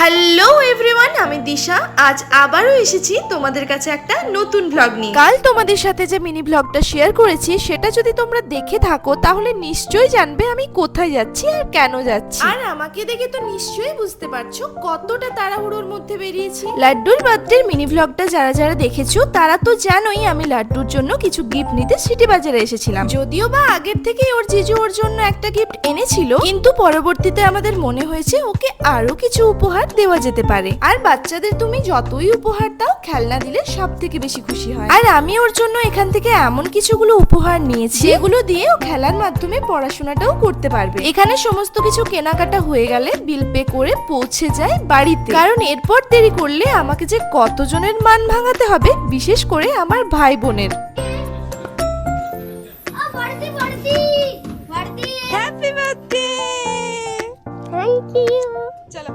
Hello everyone, আমি দিশা। আজ আবারও এসেছি তোমাদের কাছে একটা নতুন ব্লগ নিয়ে। কাল তোমাদের সাথে যে মিনি ব্লগটা শেয়ার করেছি সেটা যদি তোমরা দেখে থাকো তাহলে নিশ্চয়ই জানবে আমি কোথায় যাচ্ছি আর কেন যাচ্ছি। আর আমাকে দেখে তো নিশ্চয়ই বুঝতে পারছো কতটা তাড়াহুড়োর মধ্যে বেরিয়েছি। লাড্ডুর বার্থডের মিনি ব্লগটা যারা যারা দেখেছো তারা তো জানোই আমি লাড্ডুর জন্য কিছু গিফট নিতে সিটি বাজারে এসেছিলাম। যদিও বা আগের থেকে ওর জিজু ওর জন্য একটা গিফট এনেছিল, কিন্তু পরবর্তীতে আমাদের মনে হয়েছে ওকে আরো কিছু উপহার দেওয়া যেতে পারে। আর বাচ্চাদের তুমি যতই উপহার দাও, খেলনা দিলে সব থেকে বেশি খুশি হয়। আর আমি ওর জন্য এখান থেকে এমন কিছুগুলো উপহার নিয়েছি যেগুলো দিয়ে ও খেলার মাধ্যমে পড়াশোনাটাও করতে পারবে। এখানে সমস্ত কিছু কেনাকাটা হয়ে গেলে বিল পে করে পৌঁছে যায় বাড়িতে, কারণ এরপর দেরি করলে আমাকে যে কতজনের মান ভাঙাতে হবে, বিশেষ করে আমার ভাই বোনের। Happy birthday. Thank you. চলো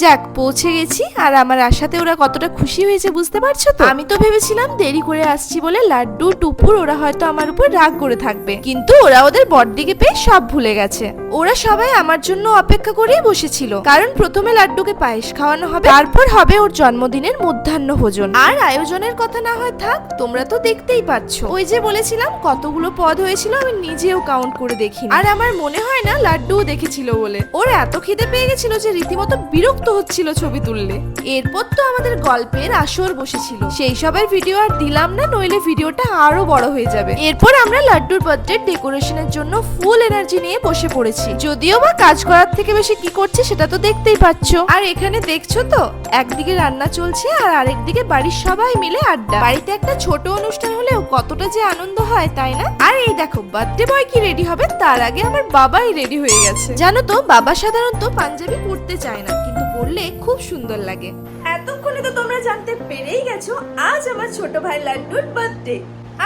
যাক, পৌঁছে গেছি। আর আমার আশাতে ওরা কতটা খুশি হয়েছে বুঝতে পারছো তো। আমি তো ভেবেছিলাম দেরি করে আসছি বলে লাড্ডু টুপুর ওরা হয়তো আমার উপর রাগ করে থাকবে, কিন্তু ওরা ওদের বড়দিকে পেয়ে সব ভুলে গেছে। ওরা সবাই আমার জন্য অপেক্ষা করেই বসেছিল, কারণ প্রথমে লাড্ডুকে পায়েস খাওয়ানো হবে, তারপর হবে ওর জন্মদিনের মধ্যাহ্ন ভোজন। আর আয়োজনের কথা না হয় থাক, তোমরা তো দেখতেই পাচ্ছ। ওই যে বলেছিলাম কতগুলো পদ হয়েছিল আমি নিজেও কাউন্ট করে দেখিনি। আর আমার মনে হয় না লাড্ডুও দেখেছিল বলে। ওর এত খিদে পেয়ে গেছিল যে রীতিমতো বিরক্ত হচ্ছিল ছবি তুললে। এরপর তো আমাদের গল্পের আসর বসেছিল, সেই সবের ভিডিও আর দিলাম না, নইলে ভিডিওটা আরো বড় হয়ে যাবে। এরপর আমরা লাড্ডুর বার্থডে ডেকোরেশনের জন্য ফুল এনার্জি নিয়ে বসে পড়েছি। যদিও বা কাজ করার থেকে বেশি কি করছে সেটা তো দেখতেই পাচ্ছ। আর এখানে দেখছো তো, একদিকে রান্না চলছে আর আরেকদিকে বাড়ির সবাই মিলে আড্ডা। বাড়িতে একটা ছোট অনুষ্ঠান হলেও কতটা যে আনন্দ হয়, তাই না? আর এই দেখো, বার্থডে বয় কি রেডি হবে তার আগে আমার বাবাই রেডি হয়ে গেছে। জানো তো, বাবা সাধারণত পাঞ্জাবি পরতে চায় না, কিন্তু পরলে খুব সুন্দর লাগে। এতক্ষণে তো তোমরা জানতে পেরেই গেছো আজ আমার ছোট ভাই লাড্ডুর বার্থডে।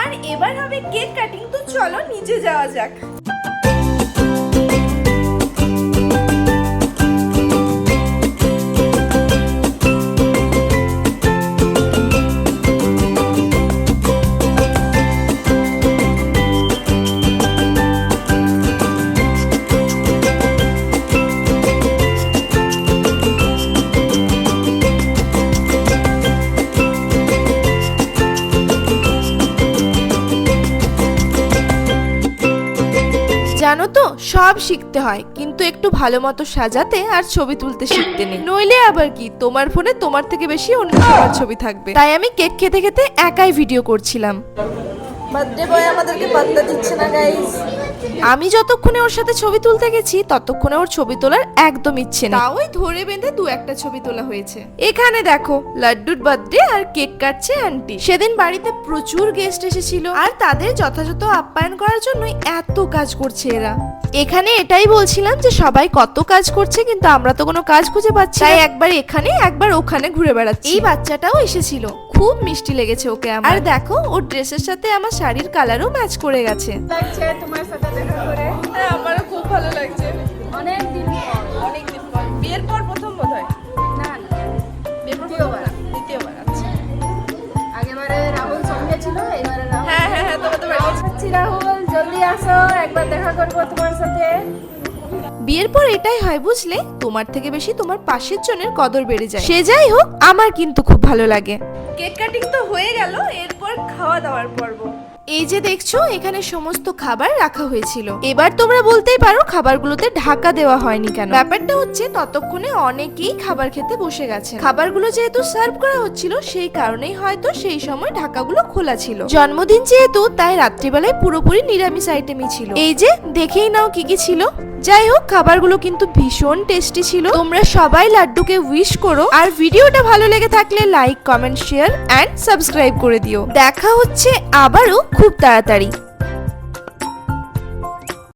আর এবার হবে কেক কাটিং। তো চলো নিচে যাওয়া যাক। জানো তো, সব শিখতে হয়, কিন্তু একটু ভালো মতো সাজাতে আর ছবি তুলতে শিখতে নেই। নইলে আবার কি, তোমার ফোনে তোমার থেকে বেশি অন্য সবার ছবি থাকবে। তাই আমি কেক খেতে খেতে একাই ভিডিও করছিলাম। বার্থডে বয় আমাদেরকে পাত্তা দিচ্ছে না গাইস। আমি যতক্ষণে ওর সাথে ছবি তুলতে গেছি ততক্ষণে ওর ছবি তোলার একদম ইচ্ছে নেই। তাও ধরে বেঁধে দু একটা ছবি তোলা হয়েছে। এখানে দেখো, লাড্ডুর বার্থডে আর কেক কাটছে আন্টি। সেদিন বাড়িতে প্রচুর গেস্ট এসেছিল, আর তাদের যথাযথ আপ্যায়ন করার জন্য এত কাজ করছে এরা। এখানে এটাই বলছিলাম যে সবাই কত কাজ করছে, কিন্তু আমরা তো কোনো কাজ খুঁজে পাচ্ছি না। তাই একবার এখানে একবার ওখানে ঘুরে বেড়াচ্ছি। এই বাচ্চাটাও এসেছিল, খুব মিষ্টি লেগেছে ওকে আমার। আর দেখো, ওর ড্রেসের সাথে আমার শাড়ির কালারও ম্যাচ করে গেছে। লাগছে তোমার সাথে দেখা করে? হ্যাঁ, আমারও খুব ভালো লাগছে। অনেক দিন পর। বিয়ের পর প্রথম বোধহয়। না দ্বিতীয়বার। আচ্ছা, আগেবারে রাহুল সঙ্গে ছিল, এবারে রাহুল। হ্যাঁ তোমাদের বাড়ি আচ্ছা রাহুল, জলদি আসো, একবার দেখা করবো তোমার সাথে। বিয়ের পর এটাই হয় বুঝলে, তোমার থেকে বেশি তোমার পাশের জনের কদর বেড়ে যায়। সে যাই হোক, আমার কিন্তু খুব ভালো লাগে। কেক কাটিং তো হয়ে গেল, এরপর খাওয়া দাওয়ার পর্ব। এই যে দেখছো, এখানে সমস্ত খাবার রাখা হয়েছিল। এবার তোমরা বলতেই পারো খাবারগুলোতে ঢাকা দেওয়া হয়নি কেন। ব্যাপারটা হচ্ছে ততক্ষণে অনেকেই খাবার খেতে বসে গেছে। খাবারগুলো যেহেতু সার্ভ করা হচ্ছিল, সেই কারণেই হয়তো সেই সময় ঢাকাগুলো খোলা ছিল। জন্মদিন যেহেতু, তাই রাত্রিবেলায় পুরোপুরি নিরামিষ আইটেমই ছিল। এই যে দেখেই নাও কি কি ছিল। যাই হোক, খাবারগুলো কিন্তু ভীষণ টেস্টি ছিল। তোমরা সবাই লাড্ডুকে উইশ করো, আর ভিডিওটা ভালো লেগে থাকলে like, comment, share and subscribe করে দিও। দেখা হচ্ছে আবারও খুব তাড়াতাড়ি।